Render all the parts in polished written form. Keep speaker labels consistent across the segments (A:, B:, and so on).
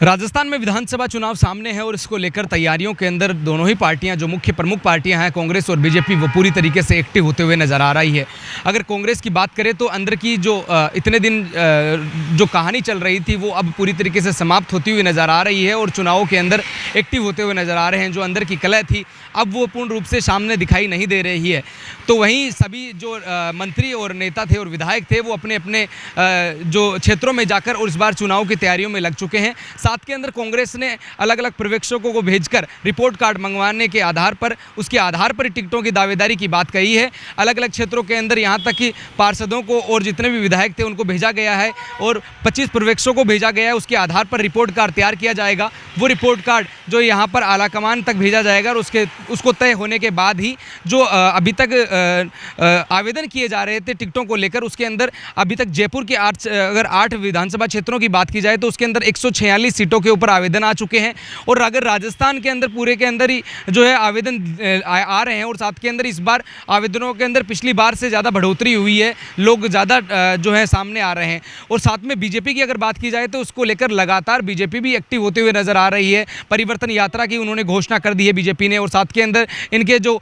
A: राजस्थान में विधानसभा चुनाव सामने है और इसको लेकर तैयारियों के अंदर दोनों ही पार्टियां, जो मुख्य प्रमुख पार्टियां हैं कांग्रेस और बीजेपी, वो पूरी तरीके से एक्टिव होते हुए नज़र आ रही है। अगर कांग्रेस की बात करें तो अंदर की जो इतने दिन जो कहानी चल रही थी वो अब पूरी तरीके से समाप्त होती हुई नज़र आ रही है और चुनावों के अंदर एक्टिव होते हुए नज़र आ रहे हैं। जो अंदर की कलह थी अब वो पूर्ण रूप से सामने दिखाई नहीं दे रही है। तो वहीं सभी जो मंत्री और नेता थे और विधायक थे वो अपने अपने जो क्षेत्रों में जाकर और इस बार चुनाव की तैयारियों में लग चुके हैं। साथ के अंदर कांग्रेस ने अलग अलग पर्यवेक्षकों को भेजकर रिपोर्ट कार्ड मंगवाने के आधार पर, उसके आधार पर टिकटों की दावेदारी की बात कही है। अलग अलग क्षेत्रों के अंदर यहाँ तक कि पार्षदों को और जितने भी विधायक थे उनको भेजा गया है और 25 पर्यवेक्षकों को भेजा गया है। उसके आधार पर रिपोर्ट कार्ड तैयार किया जाएगा। वो रिपोर्ट कार्ड जो यहाँ पर आलाकमान तक भेजा जाएगा और उसको तय होने के बाद ही जो अभी तक आवेदन किए जा रहे थे टिकटों को लेकर, उसके अंदर अभी तक जयपुर के अगर 8 विधानसभा क्षेत्रों की बात की जाए तो उसके अंदर 146 सीटों के ऊपर आवेदन आ चुके हैं। और अगर राजस्थान के अंदर पूरे के अंदर ही जो है आवेदन आ रहे हैं और साथ के अंदर इस बार आवेदनों के अंदर पिछली बार से ज़्यादा बढ़ोतरी हुई है, लोग ज़्यादा जो है सामने आ रहे हैं। और साथ में बीजेपी की अगर बात की जाए तो उसको लेकर लगातार बीजेपी भी एक्टिव होते हुए नज़र आ रही है। परिवर्तन यात्रा की उन्होंने घोषणा कर दी है बीजेपी ने और साथ के अंदर इनके जो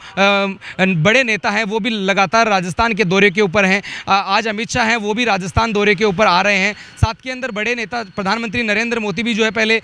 A: बड़े नेता हैं वो भी लगातार राजस्थान के दौरे के ऊपर हैं। आज अमित शाह हैं, वो भी राजस्थान दौरे के ऊपर आ रहे हैं। साथ के अंदर बड़े नेता प्रधानमंत्री नरेंद्र मोदी भी जो है पहले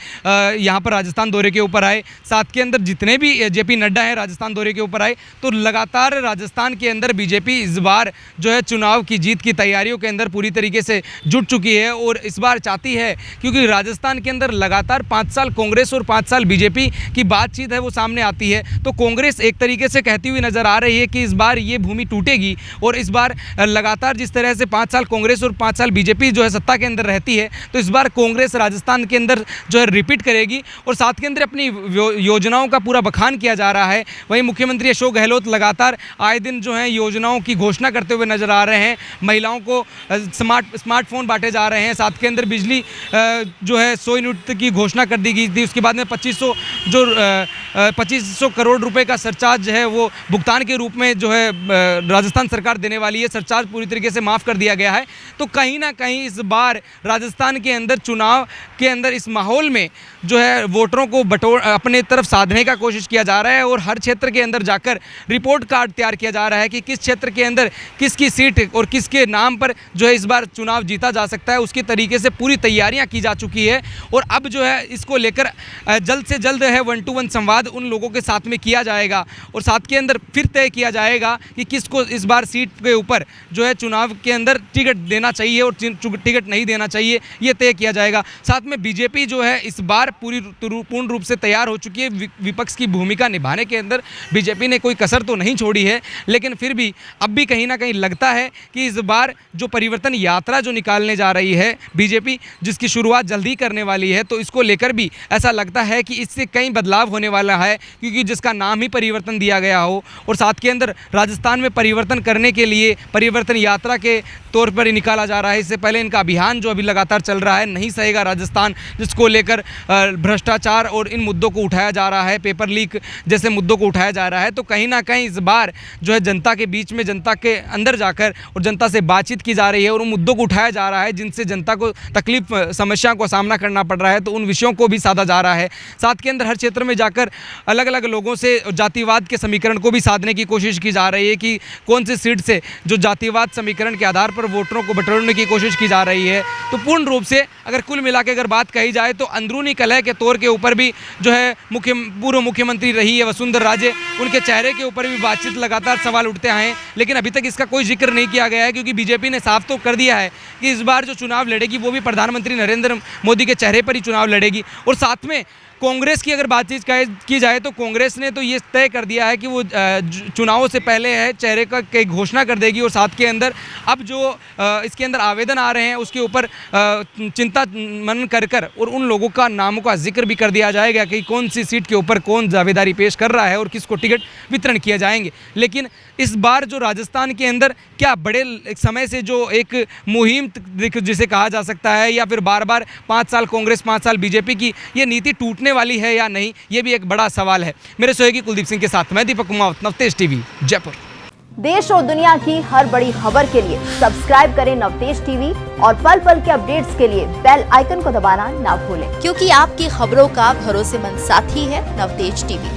A: यहाँ पर राजस्थान दौरे के ऊपर आए। साथ के अंदर जितने भी जेपी नड्डा हैं राजस्थान दौरे के ऊपर आए। तो लगातार राजस्थान के अंदर बीजेपी इस बार जो है चुनाव की जीत की तैयारियों के अंदर पूरी तरीके से जुट चुकी है और इस बार चाहती है, क्योंकि राजस्थान के अंदर लगातार 5 साल कांग्रेस और 5 साल बीजेपी की बातचीत है वो सामने आती है। तो कांग्रेस एक तरीके से कहती हुई नज़र आ रही है कि इस बार ये भूमि टूटेगी और इस बार लगातार जिस तरह से 5 साल कांग्रेस और 5 साल बीजेपी जो है सत्ता के अंदर रहती है, तो इस बार कांग्रेस राजस्थान के अंदर जो है रिपीट करेगी और साथ के अंदर अपनी योजनाओं का पूरा बखान किया जा रहा है। वहीं मुख्यमंत्री अशोक गहलोत लगातार आए दिन जो है योजनाओं की घोषणा करते हुए नजर आ रहे हैं। महिलाओं को स्मार्टफोन बांटे जा रहे हैं। साथ के अंदर बिजली जो है 100 यूनिट की घोषणा कर दी गई थी। उसके बाद में 2500 करोड़ रुपए का सरचार्ज है वो भुगतान के रूप में जो है राजस्थान सरकार देने वाली है। सरचार्ज पूरी तरीके से माफ़ कर दिया गया है। तो कहीं ना कहीं इस बार राजस्थान के अंदर चुनाव के अंदर इस माहौल में जो है वोटरों को अपने तरफ साधने का कोशिश किया जा रहा है और हर क्षेत्र के अंदर जाकर रिपोर्ट कार्ड तैयार किया जा रहा है कि किस क्षेत्र के अंदर किसकी सीट और किसके नाम पर जो है इस बार चुनाव जीता जा सकता है। उसकी तरीके से पूरी तैयारियां की जा चुकी है और अब जो है इसको लेकर जल्द से जल्द है 1-to-1 संवाद उन लोगों के साथ में किया जाएगा और साथ के अंदर फिर तय किया जाएगा कि किसको इस बार सीट के ऊपर जो है चुनाव के अंदर टिकट देना चाहिए और टिकट नहीं देना चाहिए, ये तय किया जाएगा। साथ में बीजेपी जो है इस बार पूर्ण रूप से तैयार हो चुकी है। विपक्ष की भूमिका निभाने के अंदर बीजेपी ने कोई कसर तो नहीं छोड़ी है, लेकिन फिर भी अब भी कहीं ना कहीं लगता है कि इस बार जो परिवर्तन यात्रा जो निकालने जा रही है बीजेपी, जिसकी शुरुआत जल्दी करने वाली है, तो इसको लेकर भी ऐसा लगता है कि इससे कई बदलाव होने वाला है, क्योंकि जिसका नाम ही परिवर्तन दिया गया हो और साथ के अंदर राजस्थान में परिवर्तन करने के लिए परिवर्तन यात्रा के तौर पर ही निकाला जा रहा है। इससे पहले इनका अभियान जो अभी लगातार चल रहा है, नहीं सहेगा राजस्थान, जिसको लेकर भ्रष्टाचार और इन मुद्दों को उठाया जा रहा है, पेपर लीक जैसे मुद्दों को उठाया जा रहा है। तो कहीं ना कहीं इस बार जो है जनता के बीच में, जनता के अंदर जाकर और जनता से बातचीत की जा रही है और उन मुद्दों को उठाया जा रहा है जिनसे जनता को तकलीफ समस्या को सामना करना पड़ रहा है, तो उन विषयों को भी साधा जा रहा है। साथ के अंदर हर क्षेत्र में जाकर अलग अलग लोगों से जातिवाद के समीकरण को भी साधने की कोशिश की जा रही है कि कौन सी सीट से जो जातिवाद समीकरण के आधार पर वोटरों को बटोरने की कोशिश की जा रही है। तो पूर्ण रूप से अगर कुल मिला के अगर बात कही जाए तो अंदरूनी कलह के तौर के ऊपर भी जो है पूर्व मुख्यमंत्री रही है वसुंधरा राजे, उनके चेहरे के ऊपर भी बातचीत लगातार सवाल उठते आए हैं, लेकिन अभी तक इसका कोई जिक्र नहीं किया गया है, क्योंकि बीजेपी ने साफ तो कर दिया है कि इस बार जो चुनाव लड़ेगी वो भी प्रधानमंत्री नरेंद्र मोदी के चेहरे पर ही चुनाव लड़ेगी। और साथ में कांग्रेस की अगर बातचीत की जाए तो कांग्रेस ने तो ये तय कर दिया है कि वो चुनावों से पहले है चेहरे का की घोषणा कर देगी और साथ के अंदर अब जो इसके अंदर आवेदन आ रहे हैं उसके ऊपर चिंता मनन कर और उन लोगों का नामों का जिक्र भी कर दिया जाएगा कि कौन सी सीट के ऊपर कौन दावेदारी पेश कर रहा है और किसको टिकट वितरण किया जाएंगे। लेकिन इस बार जो राजस्थान के अंदर क्या बड़े समय से जो एक मुहिम जिसे कहा जा सकता है, या फिर बार बार 5 साल कांग्रेस 5 साल बीजेपी की ये नीति टूटने वाली है या नहीं, ये भी एक बड़ा सवाल है। मेरे सहयोगी कुलदीप सिंह के साथ मैं दीपक कुमावत, नवतेज टीवी, जयपुर।
B: देश और दुनिया की हर बड़ी खबर के लिए सब्सक्राइब करें नवतेज टीवी और पल पल के अपडेट्स के लिए बेल आइकन को दबाना ना भूलें,
C: क्योंकि आपकी खबरों का भरोसेमंद साथी है नवतेज टीवी।